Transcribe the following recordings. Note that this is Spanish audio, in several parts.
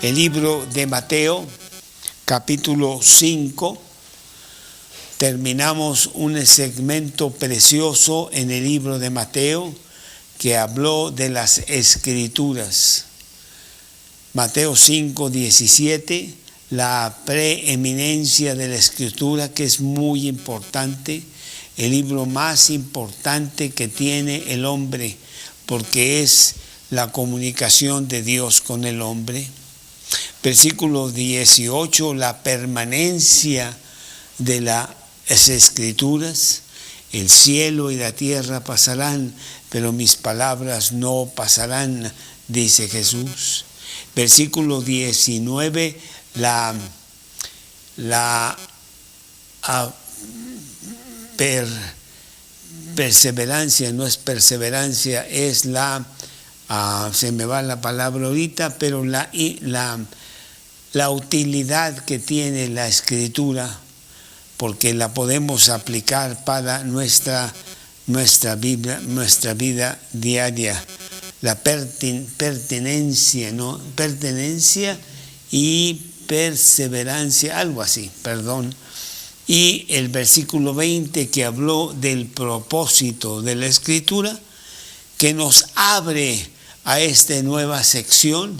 el libro de Mateo, capítulo 5. Terminamos un segmento precioso en el libro de Mateo que habló de las Escrituras. Mateo 5, 17, la preeminencia de la Escritura, que es muy importante, el libro más importante que tiene el hombre, porque es la comunicación de Dios con el hombre. Versículo 18, la permanencia de las Escrituras. El cielo y la tierra pasarán, pero mis palabras no pasarán, dice Jesús. Versículo 19, perseverancia, no es perseverancia, es se me va la palabra ahorita, pero la utilidad que tiene la Escritura, porque la podemos aplicar para nuestra vida diaria. La pertenencia, ¿no? Pertenencia y perseverancia, algo así, perdón. Y el versículo 20 que habló del propósito de la Escritura, que nos abre a esta nueva sección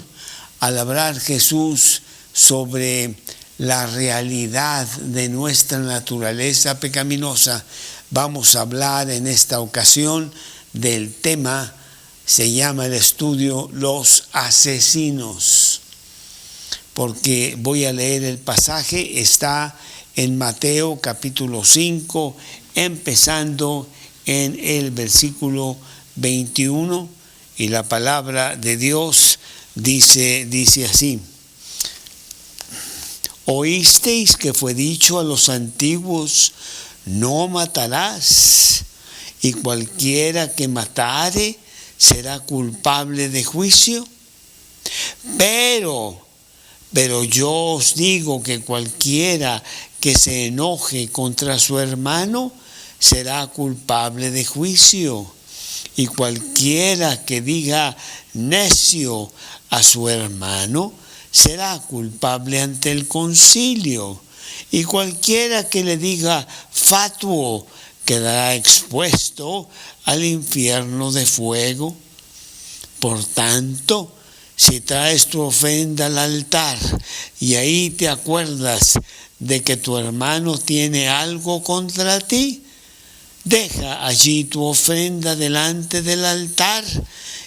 al hablar Jesús sobre la realidad de nuestra naturaleza pecaminosa. Vamos a hablar en esta ocasión del tema, se llama el estudio Los Asesinos, porque voy a leer el pasaje, está en Mateo capítulo 5, empezando en el versículo 21, y la palabra de Dios dice así: Oísteis que fue dicho a los antiguos, no matarás, y cualquiera que matare será culpable de juicio. Pero yo os digo que cualquiera que se enoje contra su hermano será culpable de juicio. Y cualquiera que diga necio a su hermano será culpable ante el concilio. Y cualquiera que le diga fatuo quedará expuesto al infierno de fuego. Por tanto, si traes tu ofrenda al altar y ahí te acuerdas de que tu hermano tiene algo contra ti, deja allí tu ofrenda delante del altar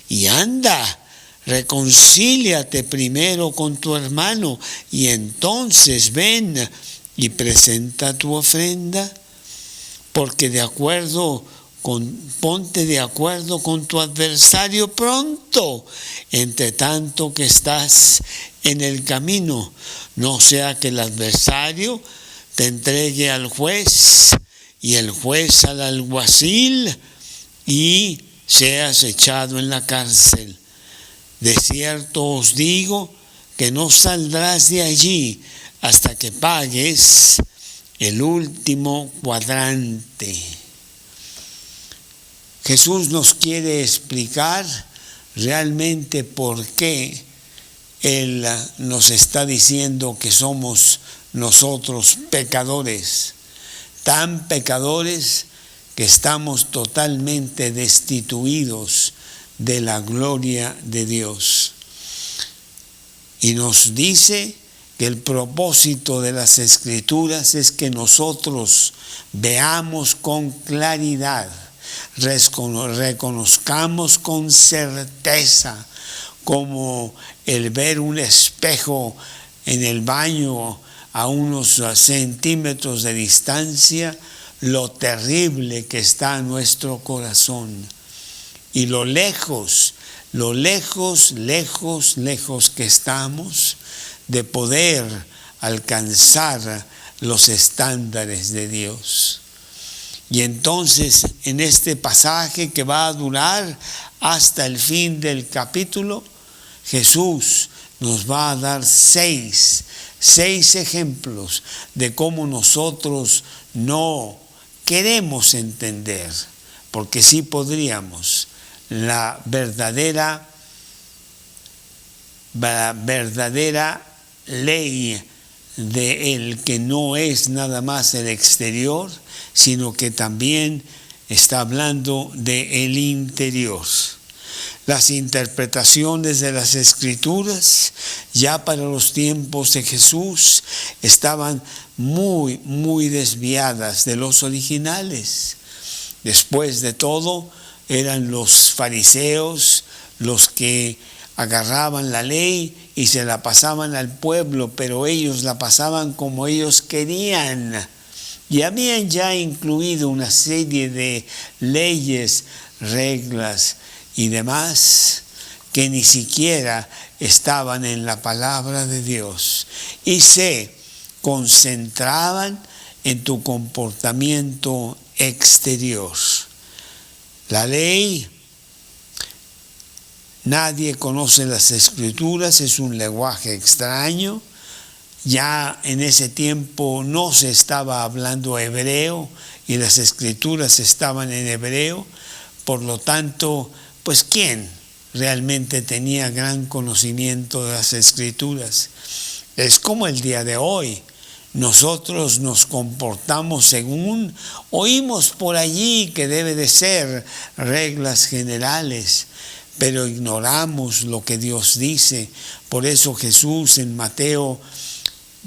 y anda, reconcíliate primero con tu hermano y entonces ven y presenta tu ofrenda. Porque ponte de acuerdo con tu adversario pronto, entre tanto que estás en el camino, no sea que el adversario te entregue al juez y el juez al alguacil y seas echado en la cárcel. De cierto os digo que no saldrás de allí hasta que pagues el último cuadrante. Jesús nos quiere explicar realmente por qué Él nos está diciendo que somos nosotros pecadores, tan pecadores que estamos totalmente destituidos de la gloria de Dios. Y nos dice que el propósito de las Escrituras es que nosotros veamos con claridad, reconozcamos con certeza, como el ver un espejo en el baño a unos centímetros de distancia, lo terrible que está nuestro corazón y lo lejos que estamos de poder alcanzar los estándares de Dios. Y entonces, en este pasaje que va a durar hasta el fin del capítulo, Jesús nos va a dar seis ejemplos de cómo nosotros no queremos entender, porque sí podríamos, la verdadera la verdadera ley de Él, que no es nada más el exterior, sino que también está hablando del interior. Las interpretaciones de las Escrituras, ya para los tiempos de Jesús, estaban muy desviadas de los originales. Después de todo, eran los fariseos los que agarraban la ley y se la pasaban al pueblo, pero ellos la pasaban como ellos querían. Y habían ya incluido una serie de leyes, reglas y demás que ni siquiera estaban en la palabra de Dios y se concentraban en tu comportamiento exterior. La ley, nadie conoce las Escrituras, es un lenguaje extraño. Ya en ese tiempo no se estaba hablando hebreo y las Escrituras estaban en hebreo. Por lo tanto, pues ¿quién realmente tenía gran conocimiento de las Escrituras? Es como el día de hoy. Nosotros nos comportamos según oímos por allí que debe de ser reglas generales, pero ignoramos lo que Dios dice. Por eso Jesús en Mateo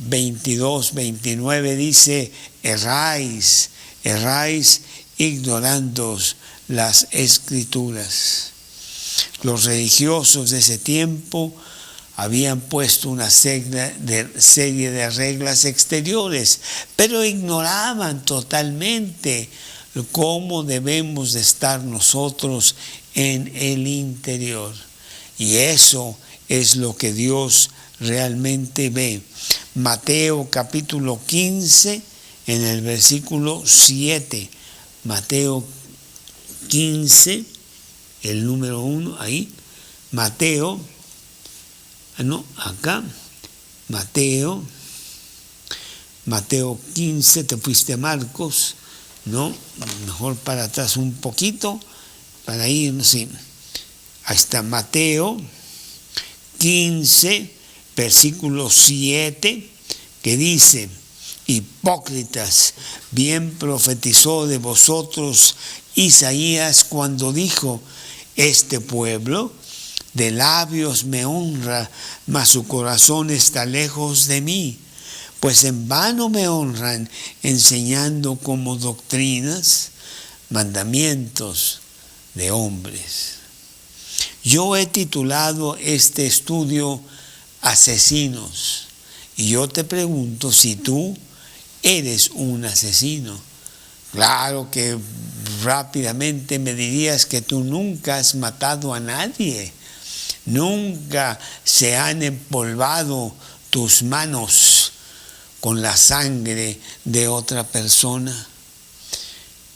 22-29 dice: erráis ignorando las Escrituras. Los religiosos de ese tiempo habían puesto una serie de reglas exteriores, pero ignoraban totalmente cómo debemos de estar nosotros en el interior. Y eso es lo que Dios realmente ve. Mateo capítulo 15, en el versículo 7. Mateo 15, el número 1, ahí. Mateo 15, te fuiste a Marcos, ¿no? Mejor para atrás un poquito, para ir, sí. Ahí está, Mateo 15, versículo 7, que dice: hipócritas, bien profetizó de vosotros Isaías cuando dijo: este pueblo de labios me honra, mas su corazón está lejos de mí, pues en vano me honran, enseñando como doctrinas mandamientos de hombres. Yo he titulado este estudio Asesinos, y yo te pregunto si tú eres un asesino. Claro que rápidamente me dirías que tú nunca has matado a nadie. Nunca se han empolvado tus manos con la sangre de otra persona.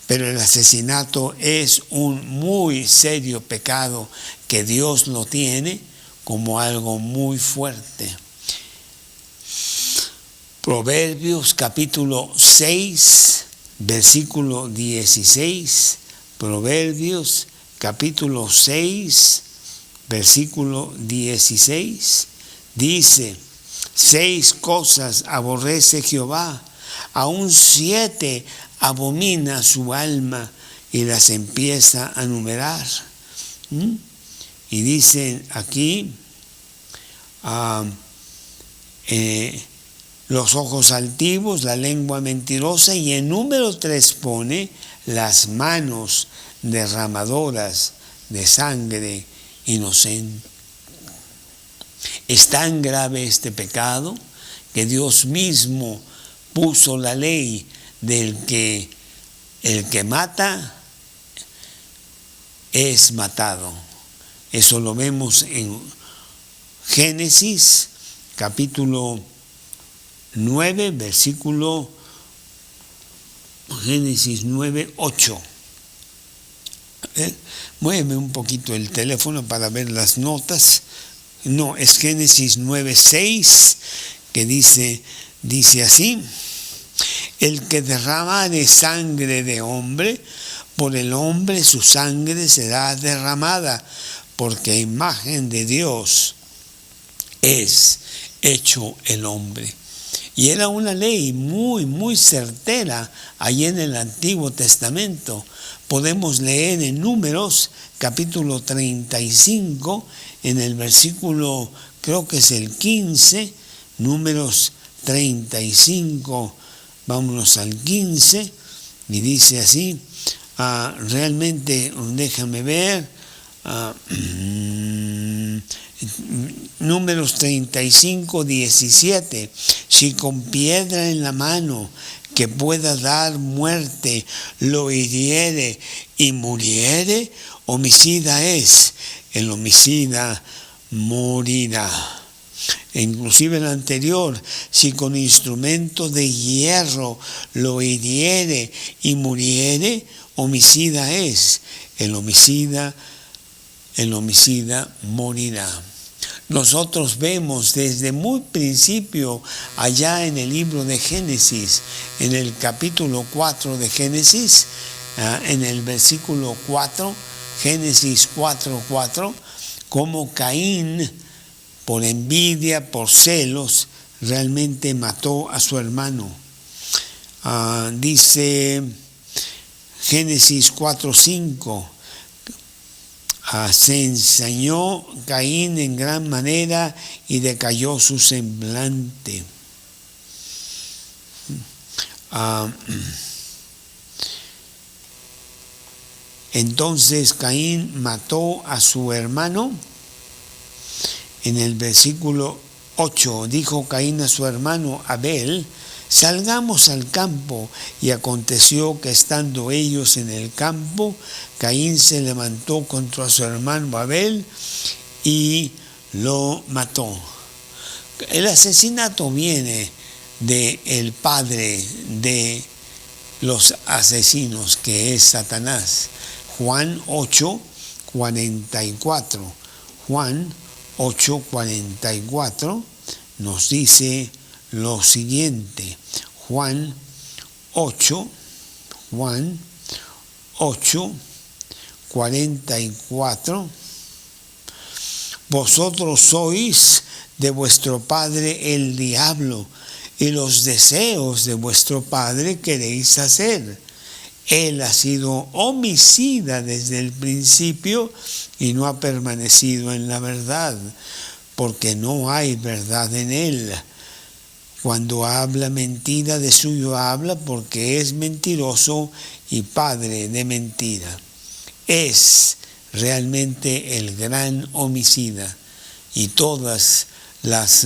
Pero el asesinato es un muy serio pecado que Dios lo tiene como algo muy fuerte. Proverbios capítulo 6, versículo 16. Proverbios capítulo 6, versículo 16, dice: 6 cosas aborrece Jehová, aún 7 abomina su alma, y las empieza a numerar. Y dice aquí, los ojos altivos, la lengua mentirosa, y en número 3 pone las manos derramadoras de sangre inocente. Es tan grave este pecado que Dios mismo puso la ley del que el que mata es matado. Eso lo vemos en Génesis capítulo 9, versículo Génesis 9, 8. Muéveme un poquito el teléfono para ver las notas. No, es Génesis 9, 6, que dice así: el que derramare sangre de hombre, por el hombre su sangre será derramada, porque imagen de Dios es hecho el hombre. Y era una ley muy certera allí en el Antiguo Testamento. Podemos leer en Números capítulo 35, en el versículo, creo que es el 15, Números 35, vámonos al 15, y dice así, realmente, déjame ver, Números 35, 17, si con piedra en la mano que pueda dar muerte lo hiriere y muriere, homicida es, el homicida morirá. E inclusive el anterior, si con instrumento de hierro lo hiriere y muriere, homicida es, el homicida morirá. Nosotros vemos desde muy principio, allá en el libro de Génesis, en el capítulo 4 de Génesis, en el versículo 4, Génesis 4:4, como Caín, por envidia, por celos, realmente mató a su hermano. Dice Génesis 4:5, se ensañó Caín en gran manera y decayó su semblante. Entonces Caín mató a su hermano. En el versículo 8 dijo Caín a su hermano Abel: salgamos al campo. Y aconteció que estando ellos en el campo, Caín se levantó contra su hermano Abel y lo mató. El asesinato viene del padre de los asesinos, que es Satanás. Juan 8:44. Juan 8:44 nos dice lo siguiente. Juan 8:44. Vosotros sois de vuestro padre el diablo, y los deseos de vuestro padre queréis hacer. Él ha sido homicida desde el principio y no ha permanecido en la verdad, porque no hay verdad en él. Cuando habla mentira, de suyo habla, porque es mentiroso y padre de mentira. Es realmente el gran homicida, y todas las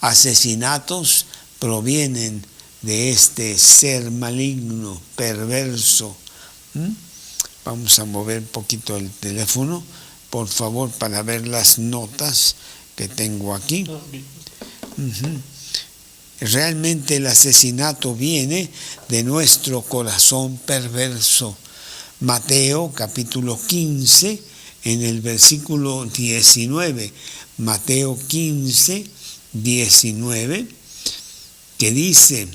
asesinatos provienen de este ser maligno, perverso. Vamos a mover un poquito el teléfono, por favor, para ver las notas que tengo aquí. Realmente el asesinato viene de nuestro corazón perverso. Mateo capítulo 15, en el versículo 19. Mateo 15, 19, que dice: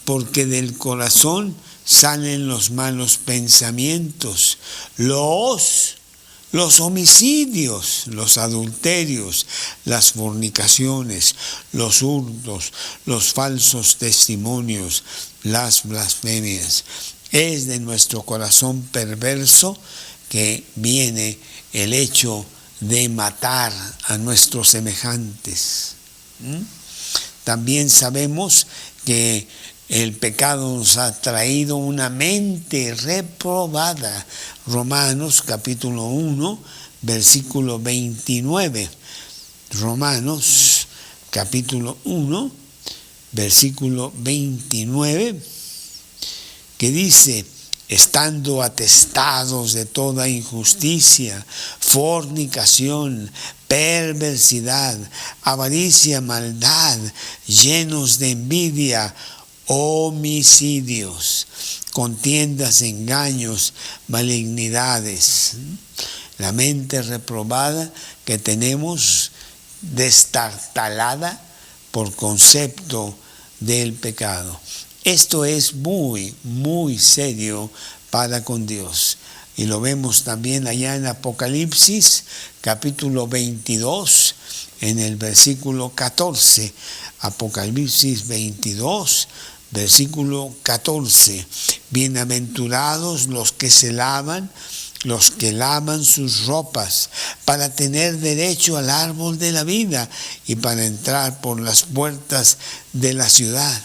porque del corazón salen los malos pensamientos, los homicidios, los adulterios, las fornicaciones, los hurtos, los falsos testimonios, las blasfemias. Es de nuestro corazón perverso que viene el hecho de matar a nuestros semejantes. También sabemos que el pecado nos ha traído una mente reprobada. Romanos capítulo 1, versículo 29. Romanos capítulo 1, versículo 29, que dice: estando atestados de toda injusticia, fornicación, perversidad, avaricia, maldad, llenos de envidia, homicidios, contiendas, engaños, malignidades. La mente reprobada que tenemos, destartalada por concepto del pecado. Esto es muy serio para con Dios. y lo vemos también allá en Apocalipsis, capítulo 22, en el versículo 14. Apocalipsis 22, versículo 14. Bienaventurados los que se lavan, los que lavan sus ropas, para tener derecho al árbol de la vida y para entrar por las puertas de la ciudad.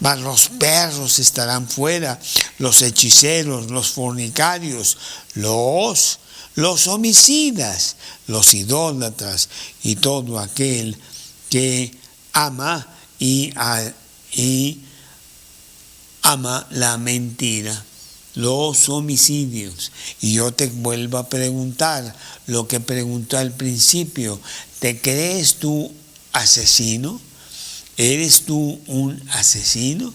Mas los perros estarán fuera, los hechiceros, los fornicarios, los homicidas, los idólatras y todo aquel que ama ama la mentira. Los homicidios. Y yo te vuelvo a preguntar lo que pregunté al principio. ¿Te crees tú asesino? ¿Eres tú un asesino?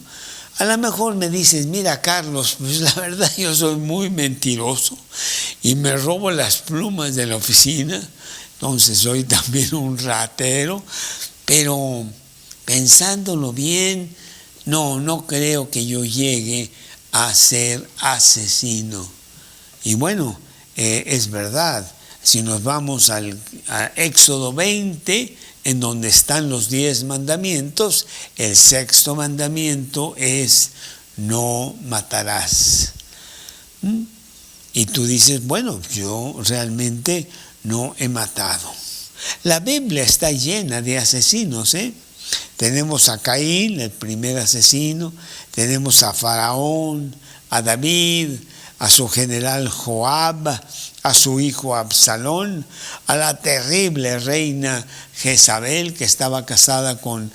A lo mejor me dices, mira Carlos, pues la verdad yo soy muy mentiroso y me robo las plumas de la oficina, entonces soy también un ratero, pero pensándolo bien, no creo que yo llegue a ser asesino. Y bueno, es verdad, si nos vamos a Éxodo 20, en donde están los 10 mandamientos, el 6º mandamiento es no matarás. Y tú dices, bueno, yo realmente no he matado. La Biblia está llena de asesinos, Tenemos a Caín, el primer asesino, tenemos a Faraón, a David, a su general Joab, a su hijo Absalón, a la terrible reina Jezabel, que estaba casada con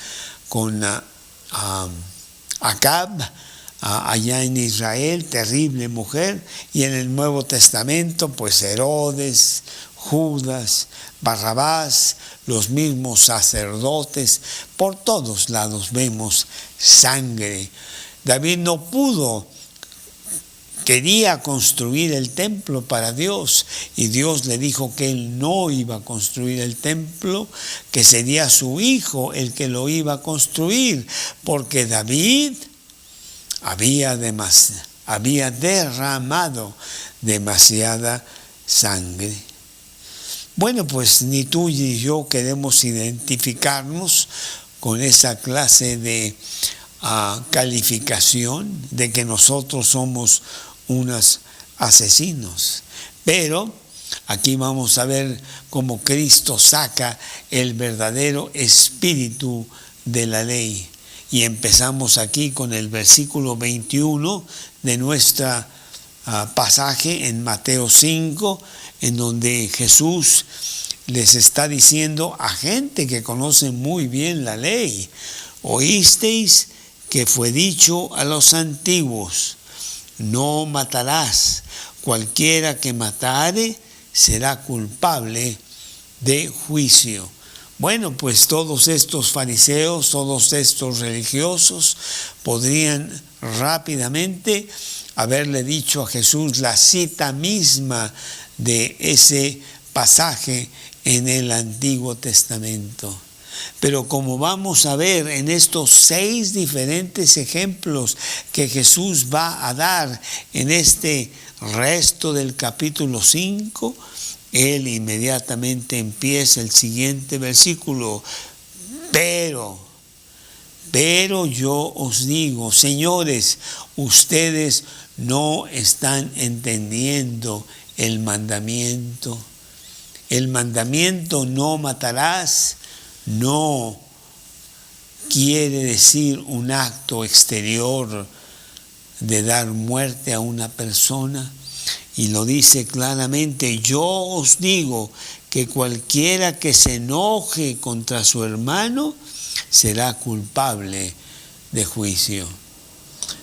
Acab, allá en Israel, terrible mujer. Y en el Nuevo Testamento, pues Herodes, Judas, Barrabás, los mismos sacerdotes, por todos lados vemos sangre. David no pudo, quería construir el templo para Dios y Dios le dijo que él no iba a construir el templo, que sería su hijo el que lo iba a construir, porque David había derramado demasiada sangre. Bueno, pues ni tú ni yo queremos identificarnos con esa clase de calificación de que nosotros somos unos asesinos. Pero aquí vamos a ver cómo Cristo saca el verdadero espíritu de la ley. Y empezamos aquí con el versículo 21 de nuestra pasaje en Mateo 5, en donde Jesús les está diciendo a gente que conoce muy bien la ley: oísteis que fue dicho a los antiguos, no matarás, cualquiera que matare será culpable de juicio. Bueno, pues todos estos fariseos, todos estos religiosos podrían rápidamente haberle dicho a Jesús la cita misma de ese pasaje en el Antiguo Testamento. Pero como vamos a ver en estos 6 diferentes ejemplos que Jesús va a dar en este resto del capítulo 5, él inmediatamente empieza el siguiente versículo: pero yo os digo, señores, ustedes no están entendiendo el mandamiento. El mandamiento no matarás no quiere decir un acto exterior de dar muerte a una persona, y lo dice claramente: yo os digo que cualquiera que se enoje contra su hermano será culpable de juicio.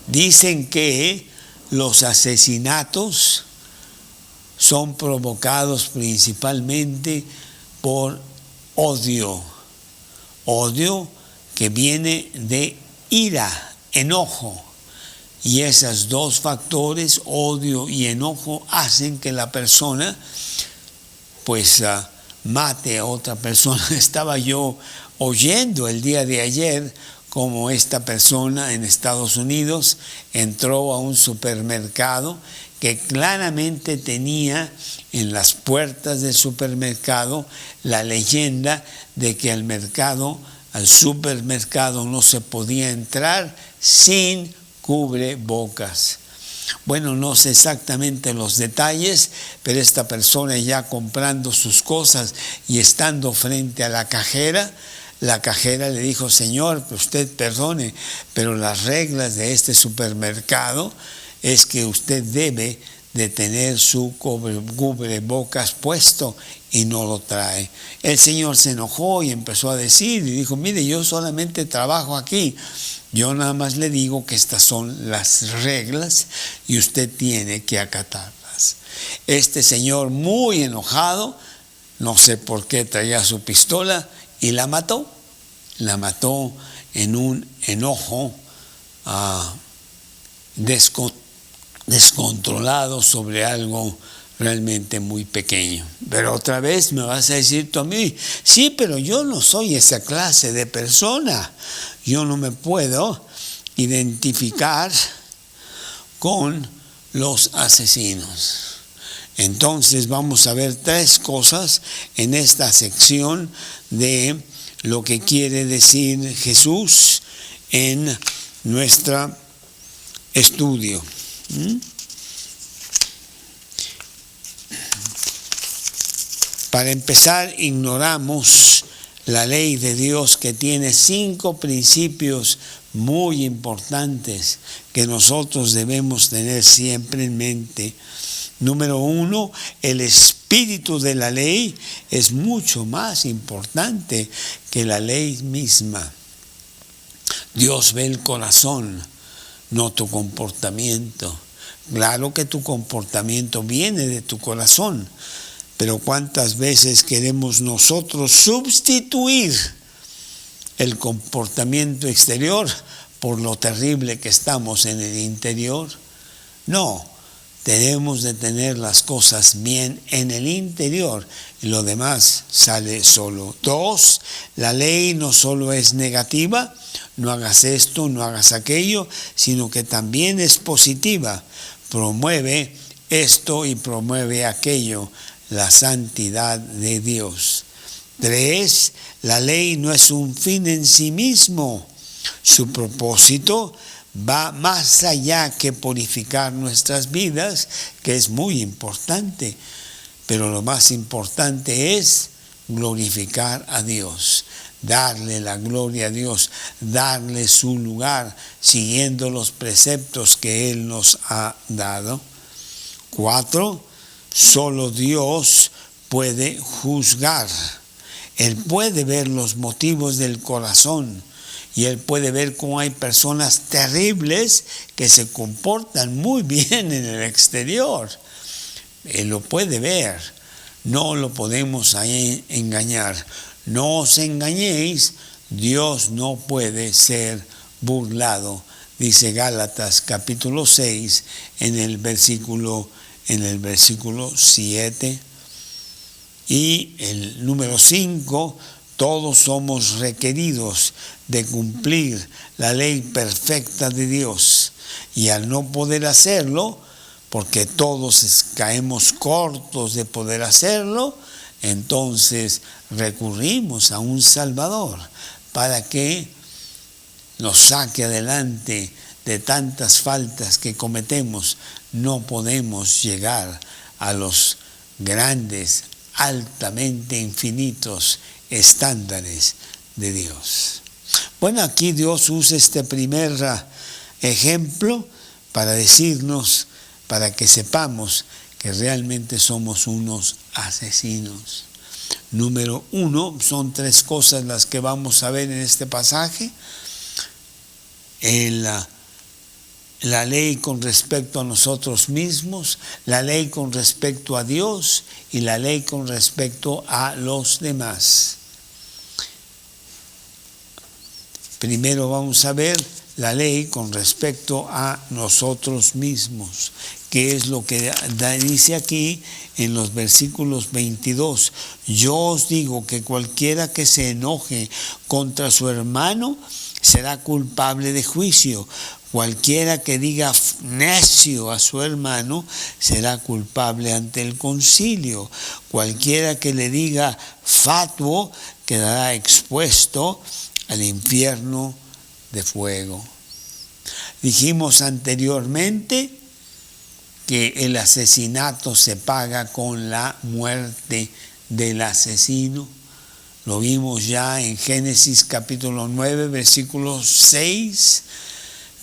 Dicen que los asesinatos son provocados principalmente por odio que viene de ira, enojo. Y esos 2 factores, odio y enojo, hacen que la persona pues mate a otra persona. Estaba yo oyendo el día de ayer cómo esta persona en Estados Unidos entró a un supermercado que claramente tenía en las puertas del supermercado la leyenda de que al supermercado no se podía entrar sin cubrebocas. Bueno, no sé exactamente los detalles, pero esta persona ya comprando sus cosas y estando frente a la cajera le dijo: señor, usted perdone, pero las reglas de este supermercado es que usted debe de tener su cubrebocas puesto y no lo trae. El señor se enojó y empezó a decir y dijo: mire, yo solamente trabajo aquí. Yo nada más le digo que estas son las reglas y usted tiene que acatarlas. Este señor, muy enojado, no sé por qué traía su pistola y la mató. La mató en un enojo descontrolado sobre algo realmente muy pequeño. Pero otra vez me vas a decir tú a mí: sí, pero yo no soy esa clase de persona. Yo no me puedo identificar con los asesinos. Entonces vamos a ver 3 cosas en esta sección de lo que quiere decir Jesús en nuestro estudio. Para empezar, ignoramos la ley de Dios, que tiene 5 principios muy importantes que nosotros debemos tener siempre en mente. Número 1, el espíritu de la ley es mucho más importante que la ley misma. Dios ve el corazón, no tu comportamiento. Claro que tu comportamiento viene de tu corazón, pero ¿cuántas veces queremos nosotros sustituir el comportamiento exterior por lo terrible que estamos en el interior? No, tenemos de tener las cosas bien en el interior y lo demás sale solo. 2, la ley no solo es negativa, no hagas esto, no hagas aquello, sino que también es positiva. Promueve esto y promueve aquello, la santidad de Dios. 3, la ley no es un fin en sí mismo. Su propósito va más allá que purificar nuestras vidas, que es muy importante, pero lo más importante es glorificar a Dios, darle la gloria a Dios, darle su lugar, siguiendo los preceptos que Él nos ha dado. 4, solo Dios puede juzgar. Él puede ver los motivos del corazón y Él puede ver cómo hay personas terribles que se comportan muy bien en el exterior. Él lo puede ver, no lo podemos ahí engañar. No os engañéis, Dios no puede ser burlado, dice Gálatas capítulo 6 en el versículo 7. Y el número 5, todos somos requeridos de cumplir la ley perfecta de Dios. Y al no poder hacerlo, porque todos caemos cortos de poder hacerlo, entonces recurrimos a un Salvador para que nos saque adelante de tantas faltas que cometemos. No podemos llegar a los grandes, altamente infinitos estándares de Dios. Bueno, aquí Dios usa este primer ejemplo para decirnos, para que sepamos que realmente somos unos asesinos. Número 1, son 3 cosas las que vamos a ver en este pasaje. La ley con respecto a nosotros mismos, la ley con respecto a Dios y la ley con respecto a los demás. Primero vamos a ver la ley con respecto a nosotros mismos, que es lo que dice aquí en los versículos 22. Yo os digo que cualquiera que se enoje contra su hermano será culpable de juicio, Cualquiera que diga necio a su hermano será culpable ante el concilio. Cualquiera que le diga fatuo quedará expuesto al infierno de fuego. Dijimos anteriormente que el asesinato se paga con la muerte del asesino. Lo vimos ya en Génesis capítulo 9, versículo 6.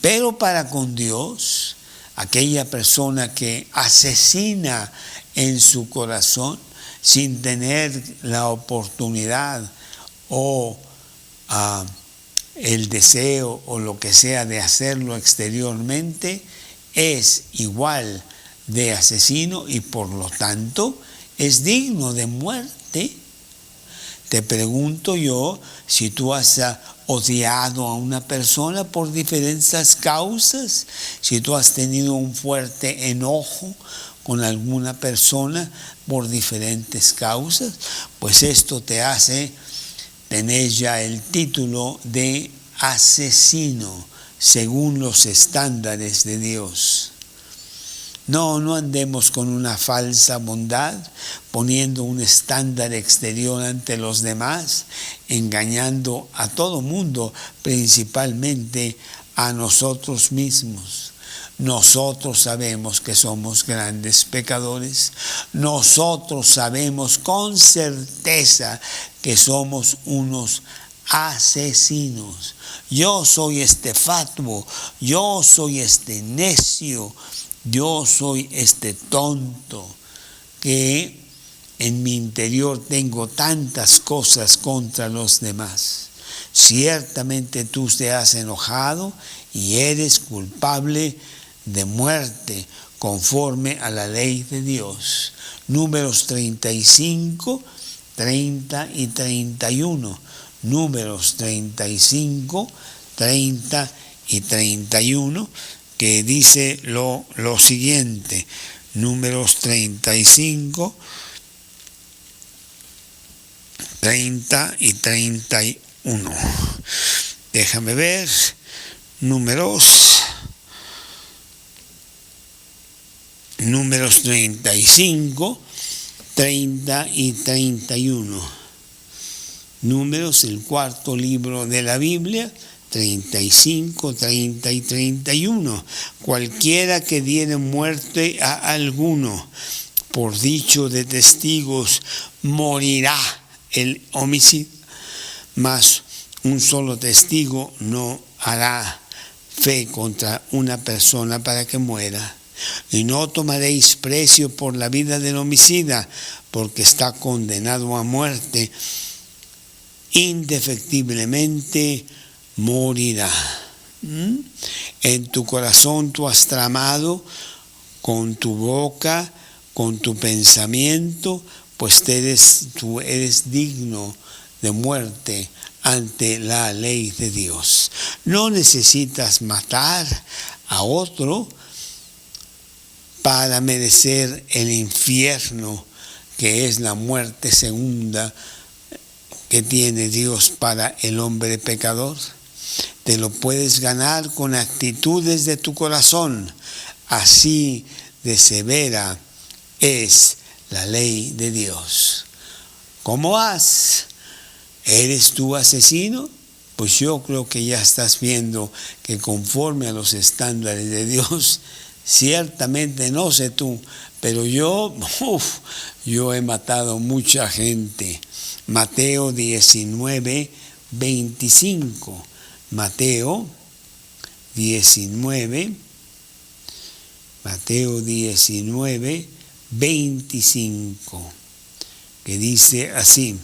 Pero para con Dios, aquella persona que asesina en su corazón sin tener la oportunidad o el deseo o lo que sea de hacerlo exteriormente, es igual de asesino y por lo tanto es digno de muerte. Te pregunto yo, si tú has odiado a una persona por diferentes causas, si tú has tenido un fuerte enojo con alguna persona por diferentes causas, pues esto te hace tener ya el título de asesino según los estándares de Dios. No andemos con una falsa bondad, poniendo un estándar exterior ante los demás, engañando a todo mundo, principalmente a nosotros mismos. Nosotros sabemos que somos grandes pecadores. Nosotros sabemos con certeza que somos unos asesinos. Yo soy este fatuo, yo soy este necio, yo soy este tonto que en mi interior tengo tantas cosas contra los demás. Ciertamente tú te has enojado y eres culpable de muerte conforme a la ley de Dios. Números 35, 30 y 31. Números 35, 30 y 31. Que dice lo siguiente, Números 35, 30 y 31. Déjame ver, Números 35, 30 y 31. Números, el cuarto libro de la Biblia, 35, 30 y 31. Cualquiera que diere muerte a alguno por dicho de testigos morirá el homicidio, mas un solo testigo no hará fe contra una persona para que muera. Y no tomaréis precio por la vida del homicida, porque está condenado a muerte, indefectiblemente morirá. En tu corazón tú has tramado con tu boca, con tu pensamiento, pues tú eres digno de muerte ante la ley de Dios. No necesitas matar a otro para merecer el infierno, que es la muerte segunda que tiene Dios para el hombre pecador. Te lo puedes ganar con actitudes de tu corazón. Así de severa es la ley de Dios. ¿Cómo vas? ¿Eres tú asesino? Pues yo creo que ya estás viendo que conforme a los estándares de Dios, ciertamente no sé tú, pero yo he matado mucha gente. Mateo 19, 25. Mateo 19, 25, que dice así: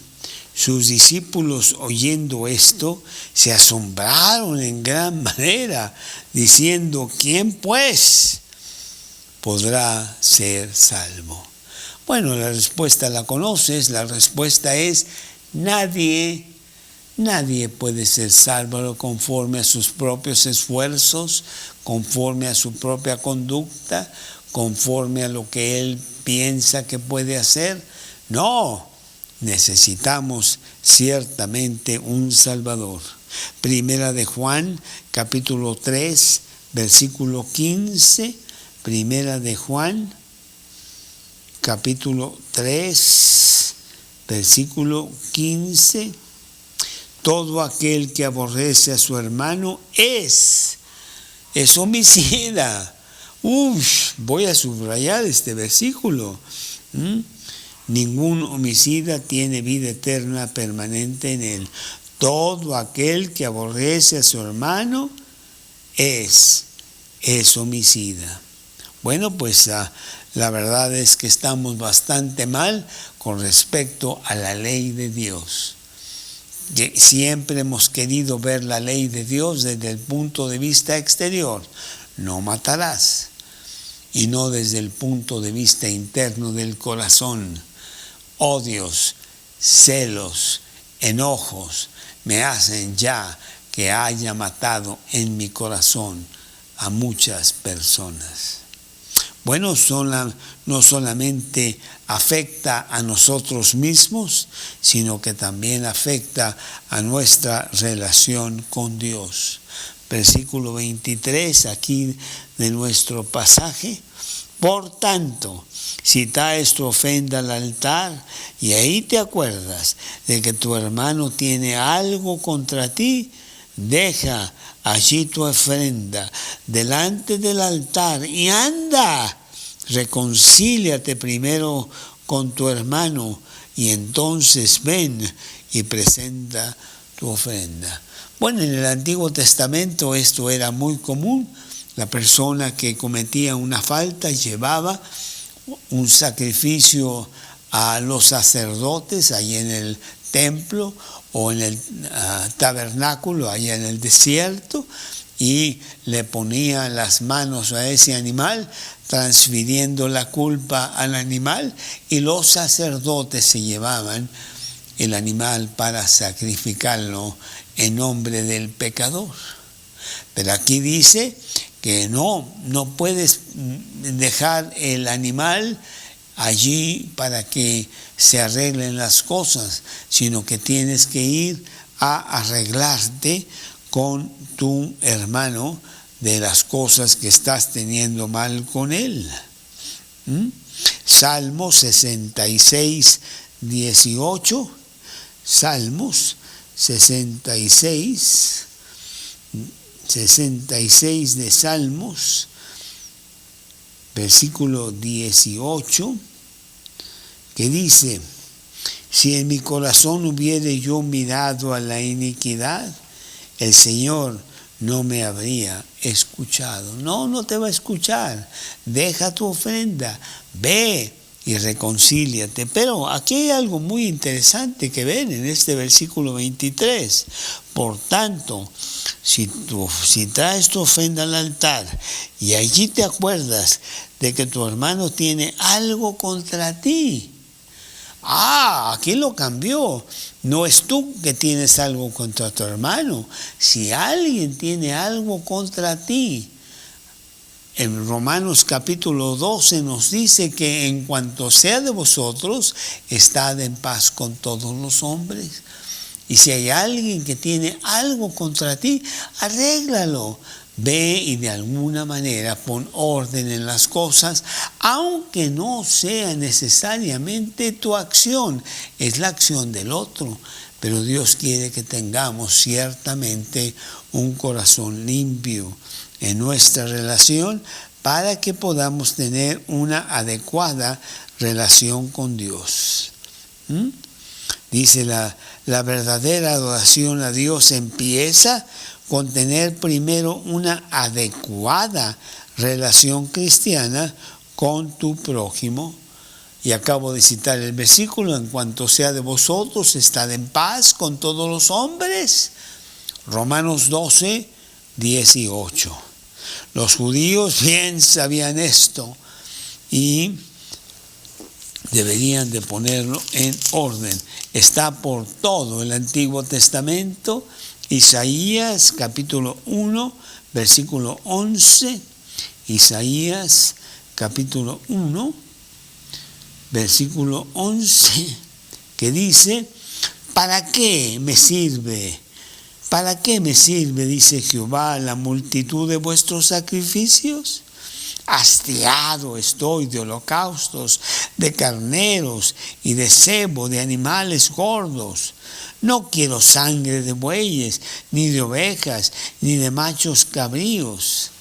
sus discípulos, oyendo esto, se asombraron en gran manera, diciendo: ¿quién pues podrá ser salvo? Bueno, la respuesta la conoces. La respuesta es: nadie puede ser salvo conforme a sus propios esfuerzos, conforme a su propia conducta, conforme a lo que él piensa que puede hacer. No, necesitamos ciertamente un Salvador. Primera de Juan, capítulo 3, versículo 15, primera de Juan, capítulo 3, versículo 15. Todo aquel que aborrece a su hermano es homicida. Voy a subrayar este versículo. Ningún homicida tiene vida eterna permanente en él. Todo aquel que aborrece a su hermano es homicida. Bueno, pues la verdad es que estamos bastante mal con respecto a la ley de Dios. Siempre hemos querido ver la ley de Dios desde el punto de vista exterior. No matarás. Y no desde el punto de vista interno del corazón. Odios, celos, enojos me hacen ya que haya matado en mi corazón a muchas personas. Bueno, no solamente afecta a nosotros mismos, sino que también afecta a nuestra relación con Dios. Versículo 23, aquí de nuestro pasaje. Por tanto, si traes tu ofrenda al altar y ahí te acuerdas de que tu hermano tiene algo contra ti, deja allí tu ofrenda delante del altar y anda, reconcíliate primero con tu hermano y entonces ven y presenta tu ofrenda. Bueno, en el Antiguo Testamento esto era muy común. La persona que cometía una falta llevaba un sacrificio a los sacerdotes ahí en el templo o en el tabernáculo allá en el desierto y le ponía las manos a ese animal, transfiriendo la culpa al animal, y los sacerdotes se llevaban el animal para sacrificarlo en nombre del pecador. Pero aquí dice que no puedes dejar el animal allí para que se arreglen las cosas, sino que tienes que ir a arreglarte con tu hermano de las cosas que estás teniendo mal con él. Salmo 66, 18. Salmos 66 de Salmos, versículo 18, que dice: si en mi corazón hubiere yo mirado a la iniquidad, el Señor no me habría escuchado. No te va a escuchar. Deja tu ofrenda, ve y reconcíliate. Pero aquí hay algo muy interesante que ver en este versículo 23. Por tanto, si traes tu ofrenda al altar y allí te acuerdas de que tu hermano tiene algo contra ti. Aquí lo cambió. No es tú que tienes algo contra tu hermano. Si alguien tiene algo contra ti, en Romanos capítulo 12 nos dice que en cuanto sea de vosotros, estad en paz con todos los hombres. Y si hay alguien que tiene algo contra ti, arréglalo. Ve y de alguna manera pon orden en las cosas, aunque no sea necesariamente tu acción, es la acción del otro. Pero Dios quiere que tengamos ciertamente un corazón limpio en nuestra relación para que podamos tener una adecuada relación con Dios. Dice la verdadera adoración a Dios empieza con tener primero una adecuada relación cristiana con tu prójimo. Y acabo de citar el versículo: en cuanto sea de vosotros, estad en paz con todos los hombres. Romanos 12, 18. Los judíos bien sabían esto y deberían de ponerlo en orden. Está por todo el Antiguo Testamento. Isaías capítulo 1, versículo 11. Isaías capítulo 1, versículo 11, que dice: ¿para qué me sirve ¿Para qué me sirve, dice Jehová, la multitud de vuestros sacrificios? Hastiado estoy de holocaustos, de carneros y de cebo, de animales gordos. No quiero sangre de bueyes, ni de ovejas, ni de machos cabríos.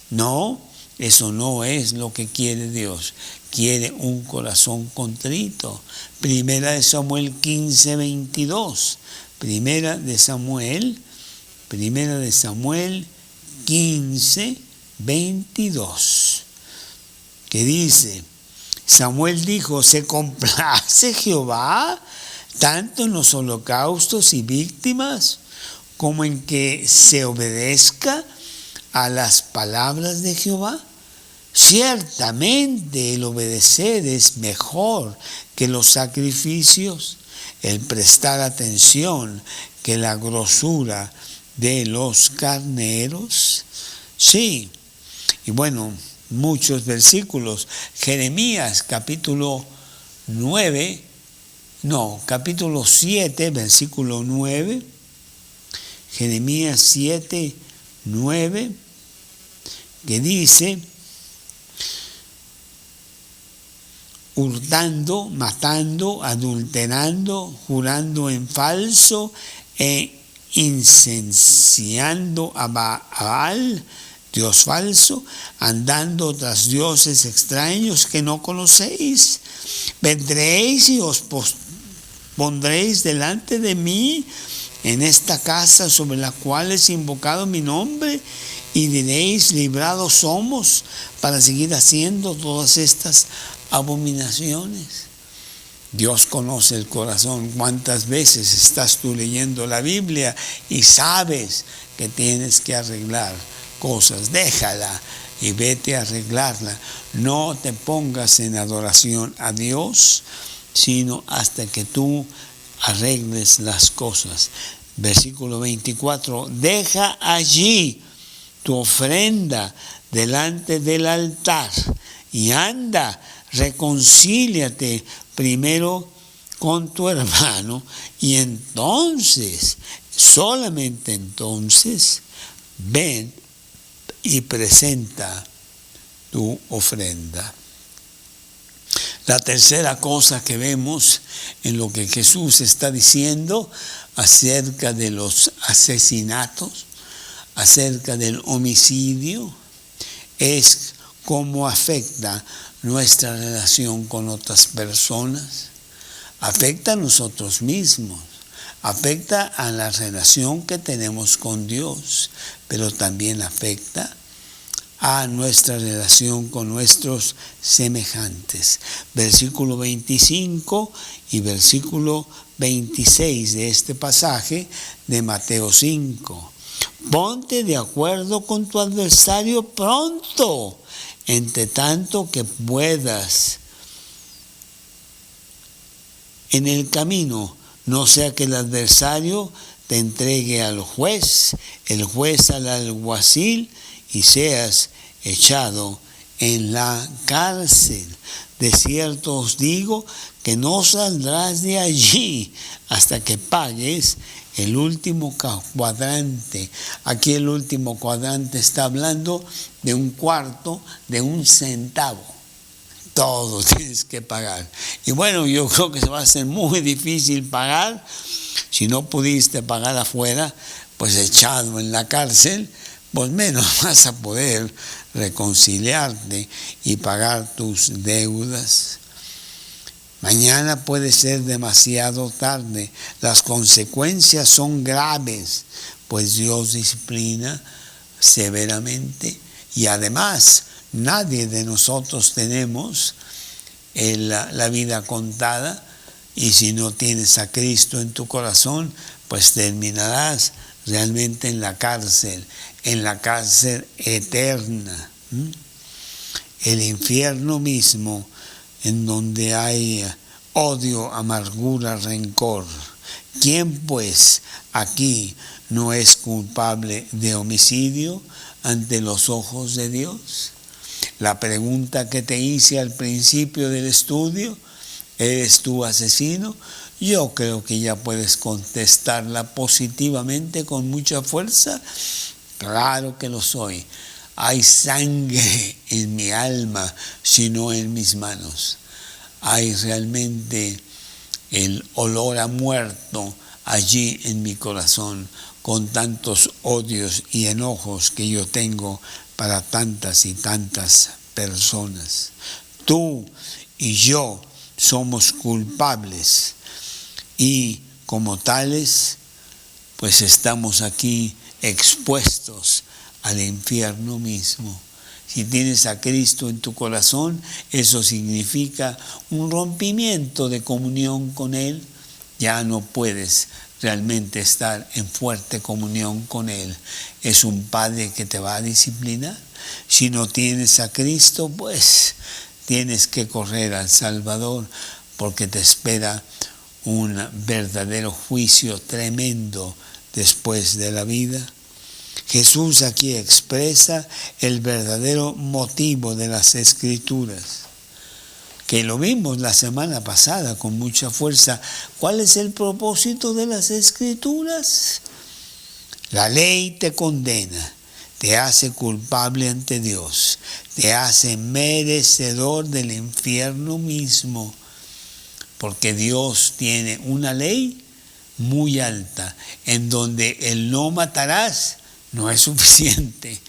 No, eso no es lo que quiere Dios. Quiere un corazón contrito. Primera de Samuel 15:22. Primera de Samuel 15:22. Que dice, Samuel dijo, ¿se complace Jehová tanto en los holocaustos y víctimas como en que se obedezca a las palabras de Jehová? Ciertamente el obedecer es mejor que los sacrificios, el prestar atención que la grosura de los carneros. Sí, y bueno, muchos versículos. Jeremías capítulo 7, versículo 9. Jeremías 7:9, que dice, hurtando, matando, adulterando, jurando en falso e incenciando a Baal, Dios falso, andando tras dioses extraños que no conocéis. Vendréis y os pondréis delante de mí en esta casa sobre la cual es invocado mi nombre, y diréis, librados somos para seguir haciendo todas estas abominaciones. Dios conoce el corazón. ¿Cuántas veces estás tú leyendo la Biblia y sabes que tienes que arreglar cosas? Déjala y vete a arreglarla. No te pongas en adoración a Dios, sino hasta que tú arregles las cosas. Versículo 24, deja allí tu ofrenda delante del altar y anda, reconcíliate primero con tu hermano, y entonces, solamente entonces, ven y presenta tu ofrenda. La tercera cosa que vemos en lo que Jesús está diciendo acerca de los asesinatos, acerca del homicidio, es cómo afecta nuestra relación con otras personas, afecta a nosotros mismos, afecta a la relación que tenemos con Dios, pero también afecta a nuestra relación con nuestros semejantes. Versículo 25 y versículo 26 de este pasaje de Mateo 5. Ponte de acuerdo con tu adversario pronto, entre tanto que puedas en el camino, no sea que el adversario te entregue al juez, el juez al alguacil, y seas echado en la cárcel. De cierto os digo que no saldrás de allí hasta que pagues el último cuadrante. Aquí el último cuadrante está hablando de un cuarto, de un centavo. Todo tienes que pagar. Y bueno, yo creo que se va a hacer muy difícil pagar. Si no pudiste pagar afuera, pues echado en la cárcel, pues menos vas a poder reconciliarte y pagar tus deudas. Mañana puede ser demasiado tarde. Las consecuencias son graves, pues Dios disciplina severamente. Y además, nadie de nosotros tenemos la vida contada. Y si no tienes a Cristo en tu corazón, pues terminarás realmente en la cárcel eterna. El infierno mismo, en donde hay odio, amargura, rencor. ¿Quién pues aquí no es culpable de homicidio ante los ojos de Dios? La pregunta que te hice al principio del estudio, ¿eres tú asesino? Yo creo que ya puedes contestarla positivamente con mucha fuerza. Claro que lo soy. Hay sangre en mi alma, sino en mis manos. Hay realmente el olor a muerto allí en mi corazón, con tantos odios y enojos que yo tengo para tantas y tantas personas. Tú y yo somos culpables y como tales, pues estamos aquí expuestos al infierno mismo. Si tienes a Cristo en tu corazón, eso significa un rompimiento de comunión con Él. Ya no puedes realmente estar en fuerte comunión con Él. Es un Padre que te va a disciplinar. Si no tienes a Cristo, pues tienes que correr al Salvador, porque te espera un verdadero juicio tremendo después de la vida. Jesús aquí expresa el verdadero motivo de las Escrituras, que lo vimos la semana pasada con mucha fuerza. ¿Cuál es el propósito de las Escrituras? La ley te condena, te hace culpable ante Dios, te hace merecedor del infierno mismo, porque Dios tiene una ley muy alta, en donde el no matarás no es suficiente.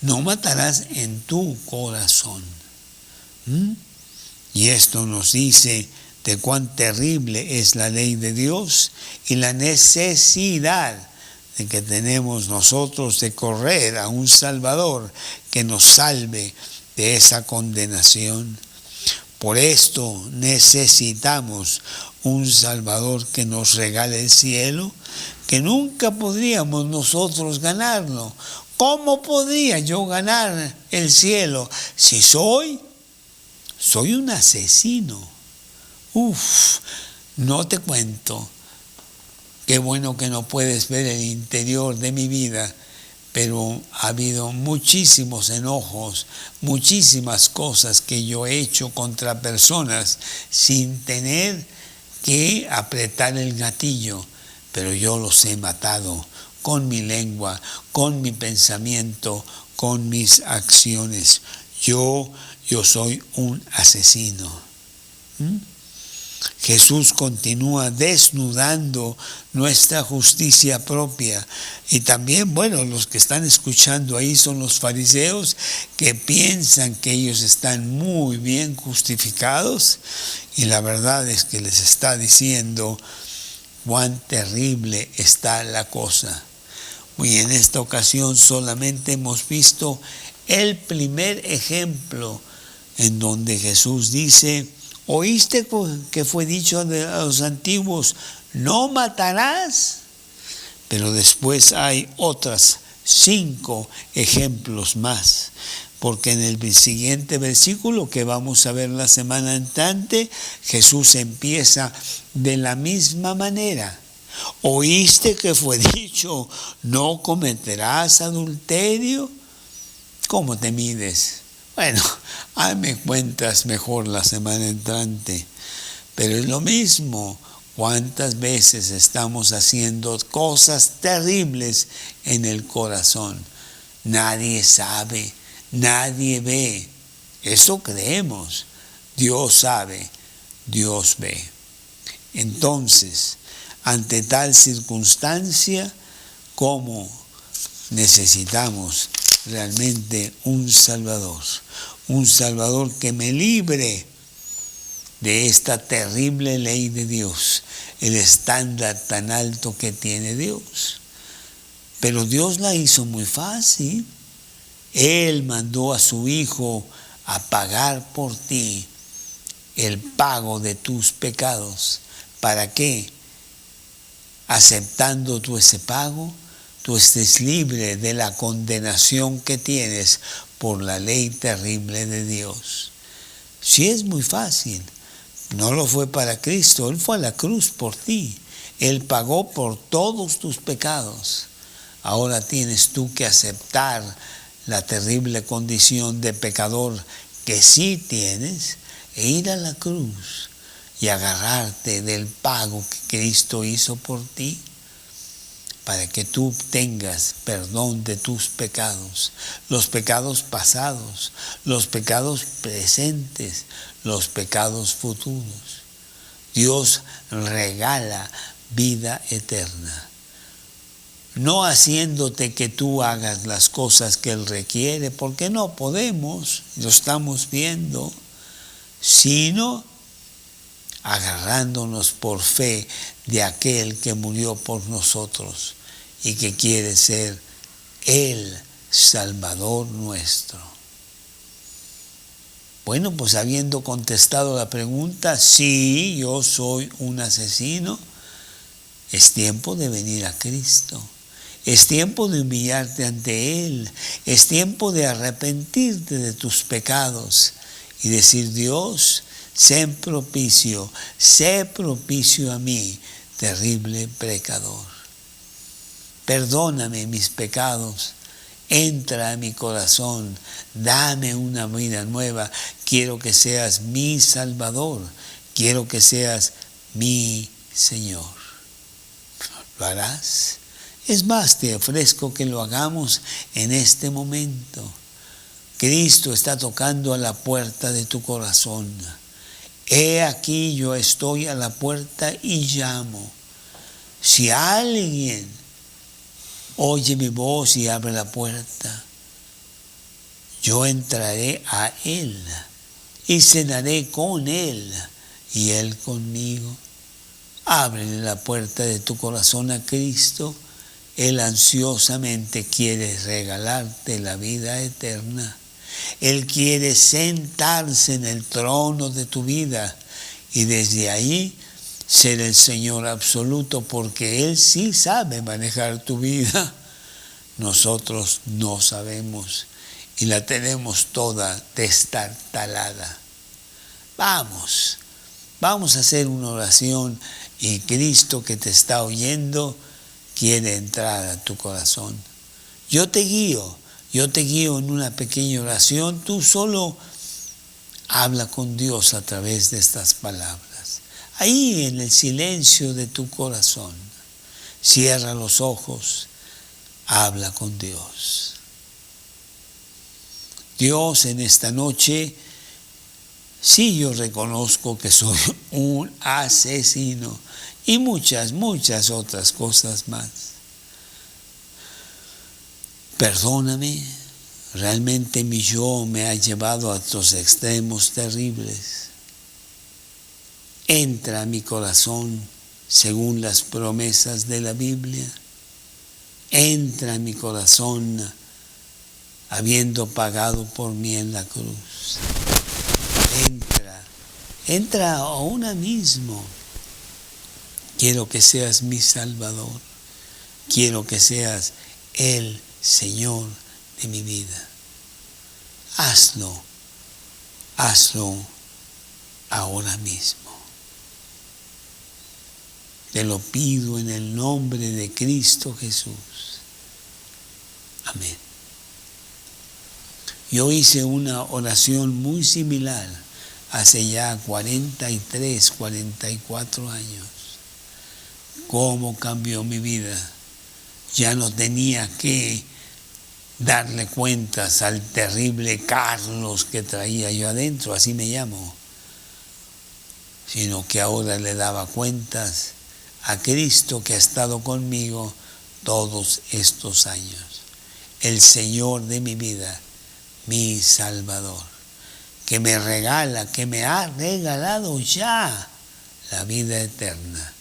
No matarás en tu corazón. Y esto nos dice de cuán terrible es la ley de Dios y la necesidad de que tenemos nosotros de correr a un Salvador que nos salve de esa condenación. Por esto necesitamos un Salvador que nos regale el cielo, que nunca podríamos nosotros ganarlo. ¿Cómo podría yo ganar el cielo si soy un asesino? No te cuento. Qué bueno que no puedes ver el interior de mi vida, pero ha habido muchísimos enojos, muchísimas cosas que yo he hecho contra personas sin tener que apretar el gatillo, pero yo los he matado con mi lengua, con mi pensamiento, con mis acciones. Yo soy un asesino. Jesús continúa desnudando nuestra justicia propia. Y también, los que están escuchando ahí son los fariseos, que piensan que ellos están muy bien justificados, y la verdad es que les está diciendo cuán terrible está la cosa. Y en esta ocasión solamente hemos visto el primer ejemplo en donde Jesús dice: ¿oíste que fue dicho a los antiguos, no matarás? Pero después hay otros 5 ejemplos más, porque en el siguiente versículo que vamos a ver la semana entrante, Jesús empieza de la misma manera. ¿Oíste que fue dicho, no cometerás adulterio? ¿Cómo te mides? Me cuentas mejor la semana entrante. Pero es lo mismo. ¿Cuántas veces estamos haciendo cosas terribles en el corazón? Nadie sabe, nadie ve. Eso creemos. Dios sabe, Dios ve. Entonces, ante tal circunstancia, ¿cómo necesitamos realmente un Salvador? Un Salvador que me libre de esta terrible ley de Dios, el estándar tan alto que tiene Dios. Pero Dios la hizo muy fácil. Él mandó a su Hijo a pagar por ti el pago de tus pecados. ¿Para qué? Aceptando tú ese pago, tú estés libre de la condenación que tienes por la ley terrible de Dios. Sí, es muy fácil. No lo fue para Cristo, Él fue a la cruz por ti. Él pagó por todos tus pecados. Ahora tienes tú que aceptar la terrible condición de pecador que sí tienes e ir a la cruz y agarrarte del pago que Cristo hizo por ti, para que tú tengas perdón de tus pecados, los pecados pasados, los pecados presentes, los pecados futuros. Dios regala vida eterna, no haciéndote que tú hagas las cosas que Él requiere, porque no podemos, lo estamos viendo, sino agarrándonos por fe de aquel que murió por nosotros y que quiere ser el Salvador nuestro. Bueno, pues habiendo contestado la pregunta, sí, yo soy un asesino, es tiempo de venir a Cristo. Es tiempo de humillarte ante Él. Es tiempo de arrepentirte de tus pecados y decir: Dios, sé propicio a mí, terrible pecador. Perdóname mis pecados, entra a mi corazón, dame una vida nueva. Quiero que seas mi Salvador, quiero que seas mi Señor. ¿Lo harás? Es más, te ofrezco que lo hagamos en este momento. Cristo está tocando a la puerta de tu corazón. He aquí, yo estoy a la puerta y llamo. Si alguien oye mi voz y abre la puerta, yo entraré a Él y cenaré con Él y Él conmigo. Ábrele la puerta de tu corazón a Cristo. Él ansiosamente quiere regalarte la vida eterna. Él quiere sentarse en el trono de tu vida y desde ahí ser el Señor absoluto, porque Él sí sabe manejar tu vida. Nosotros no sabemos y la tenemos toda destartalada. Vamos a hacer una oración y Cristo, que te está oyendo, quiere entrar a tu corazón. Yo te guío en una pequeña oración. Tú solo habla con Dios a través de estas palabras. Ahí en el silencio de tu corazón, cierra los ojos, habla con Dios. Dios, en esta noche, sí, yo reconozco que soy un asesino y muchas otras cosas más. Perdóname, realmente mi yo me ha llevado a estos extremos terribles. Entra a mi corazón según las promesas de la Biblia. Entra a mi corazón habiendo pagado por mí en la cruz. Entra ahora mismo. Quiero que seas mi Salvador. Quiero que seas el Señor de mi vida. Hazlo ahora mismo. Te lo pido en el nombre de Cristo Jesús. Amén. Yo hice una oración muy similar hace ya 43, 44 años. ¿Cómo cambió mi vida? Ya no tenía que darle cuentas al terrible Carlos que traía yo adentro, así me llamo, sino que ahora le daba cuentas a Cristo, que ha estado conmigo todos estos años, el Señor de mi vida, mi Salvador, que me ha regalado ya la vida eterna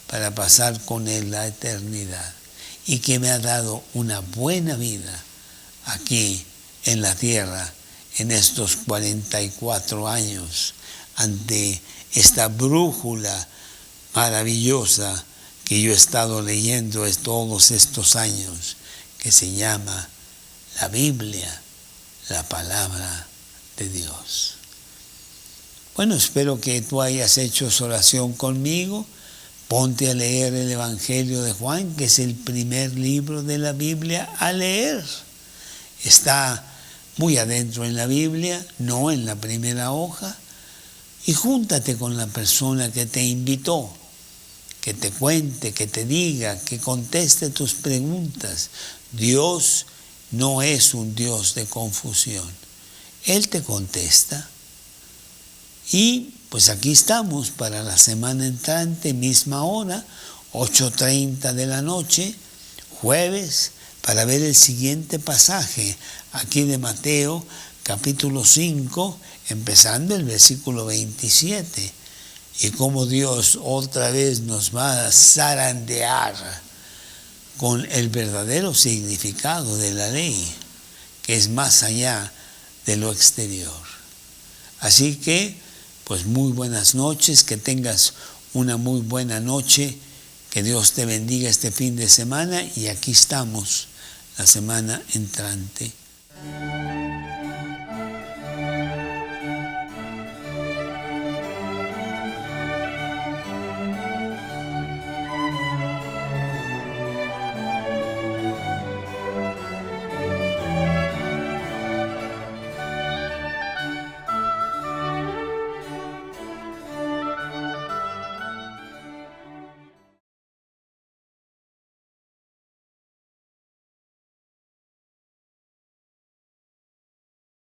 para pasar con Él la eternidad, y que me ha dado una buena vida aquí en la tierra en estos 44 años, ante esta brújula maravillosa que yo he estado leyendo todos estos años, que se llama la Biblia, la palabra de Dios. Bueno, espero que tú hayas hecho esa oración conmigo. Ponte a leer el Evangelio de Juan, que es el primer libro de la Biblia a leer. Está muy adentro en la Biblia, no en la primera hoja, y júntate con la persona que te invitó, que te cuente, que te diga, que conteste tus preguntas. Dios no es un Dios de confusión. Él te contesta. Y pues aquí estamos para la semana entrante, misma hora, 8:30 de la noche, jueves, para ver el siguiente pasaje aquí de Mateo, capítulo 5, empezando el versículo 27. Y cómo Dios otra vez nos va a zarandear con el verdadero significado de la ley, que es más allá de lo exterior. Así que, pues muy buenas noches, que tengas una muy buena noche, que Dios te bendiga este fin de semana y aquí estamos la semana entrante.